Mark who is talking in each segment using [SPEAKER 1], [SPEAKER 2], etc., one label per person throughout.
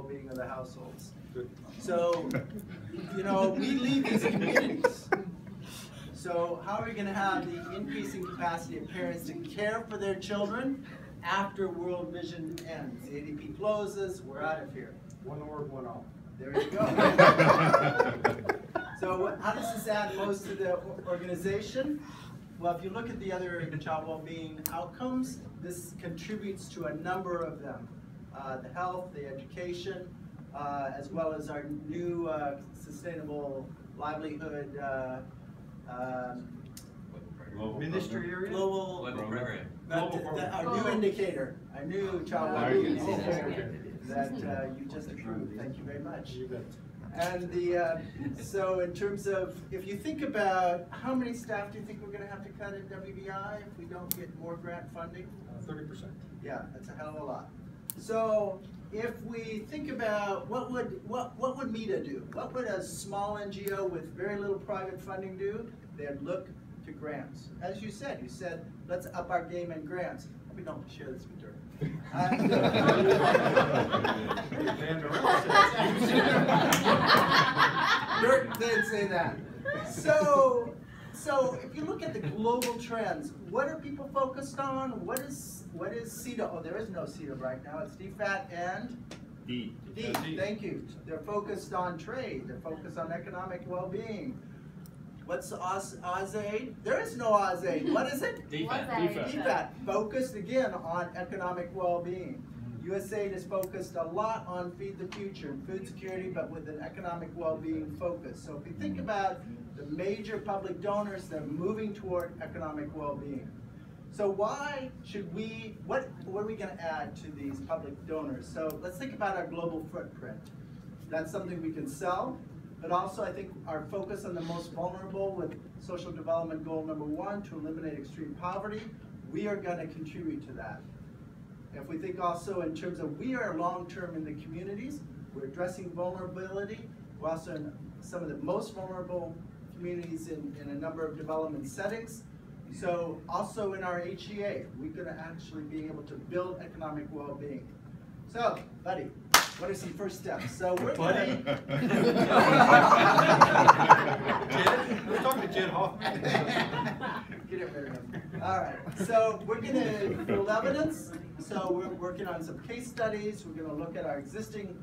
[SPEAKER 1] well-being of the households. So, you know, we lead these communities. So how are we going to have the increasing capacity of parents to care for their children after World Vision ends? The ADP closes, we're out of here.
[SPEAKER 2] One word, one all.
[SPEAKER 1] There you go. So how does this add most to the organization? Well, if you look at the other child well-being outcomes, this contributes to a number of them. The health, the education, as well as our new sustainable livelihood
[SPEAKER 2] Ministry area?
[SPEAKER 1] global
[SPEAKER 3] program.
[SPEAKER 1] Our new indicator, our new child well-being indicator that you just approved. Thank you very much.
[SPEAKER 2] You bet.
[SPEAKER 1] And the so in terms of, if you think about how many staff do you think we're going to have to cut at WVI if we don't get more grant funding?
[SPEAKER 2] 30%.
[SPEAKER 1] Yeah, that's a hell of a lot. So if we think about what would META do? What would a small NGO with very little private funding do? They'd look to grants. As you said let's up our game in grants. We don't share this with Dirk. Dirk did say that. So if you look at the global trends, what are people focused on? What is CETA? Oh, there is no CETA right now. It's DFAT and D. Thank you. They're focused on trade. They're focused on economic well-being. What's AusAid? There is no AusAid. What is it? DFAT. Focused again on economic well-being. USAID is focused a lot on Feed the Future, food security, but with an economic well-being focus. So if you think about the major public donors, they're moving toward economic well-being. So why should we, what are we going to add to these public donors? So let's think about our global footprint. That's something we can sell. But also, I think our focus on the most vulnerable with Social Development Goal number 1, to eliminate extreme poverty, we are going to contribute to that. If we think also in terms of we are long-term in the communities, we're addressing vulnerability. We're also in some of the most vulnerable communities in a number of development settings. So also in our HEA, we're going to actually be able to build economic well-being. So, buddy, what are some first steps? So we're going to...
[SPEAKER 2] We're talking to Jed Hoff.
[SPEAKER 1] Get it rid of him. All right, so we're going to build evidence. So we're working on some case studies. We're going to look at our existing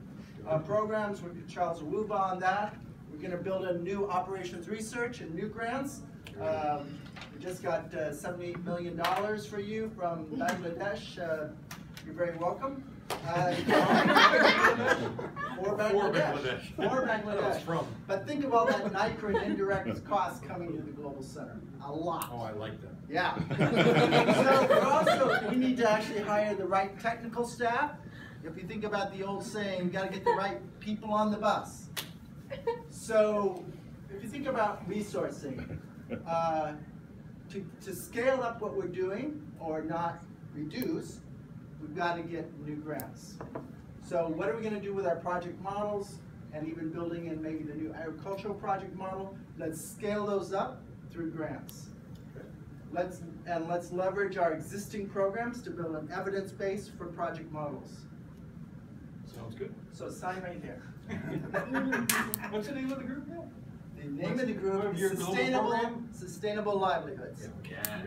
[SPEAKER 1] programs. We're going to Charles Awuba on that. We're going to build a new operations research and new grants. We just got $78 million for you from Bangladesh. You're very welcome. For Bangladesh. But think of all that NICRA and indirect costs coming to the Global Center. A lot.
[SPEAKER 2] Oh, I like that.
[SPEAKER 1] Yeah. So we need to actually hire the right technical staff. If you think about the old saying, you got to get the right people on the bus. So if you think about resourcing, to scale up what we're doing or not reduce, we've got to get new grants. So what are we going to do with our project models and even building in maybe the new agricultural project model? Let's scale those up through grants. Let's leverage our existing programs to build an evidence base for project models.
[SPEAKER 2] Sounds good.
[SPEAKER 1] So sign right here.
[SPEAKER 2] What's the name of the group now?
[SPEAKER 1] The name of the group is Sustainable Livelihoods.
[SPEAKER 2] Yeah.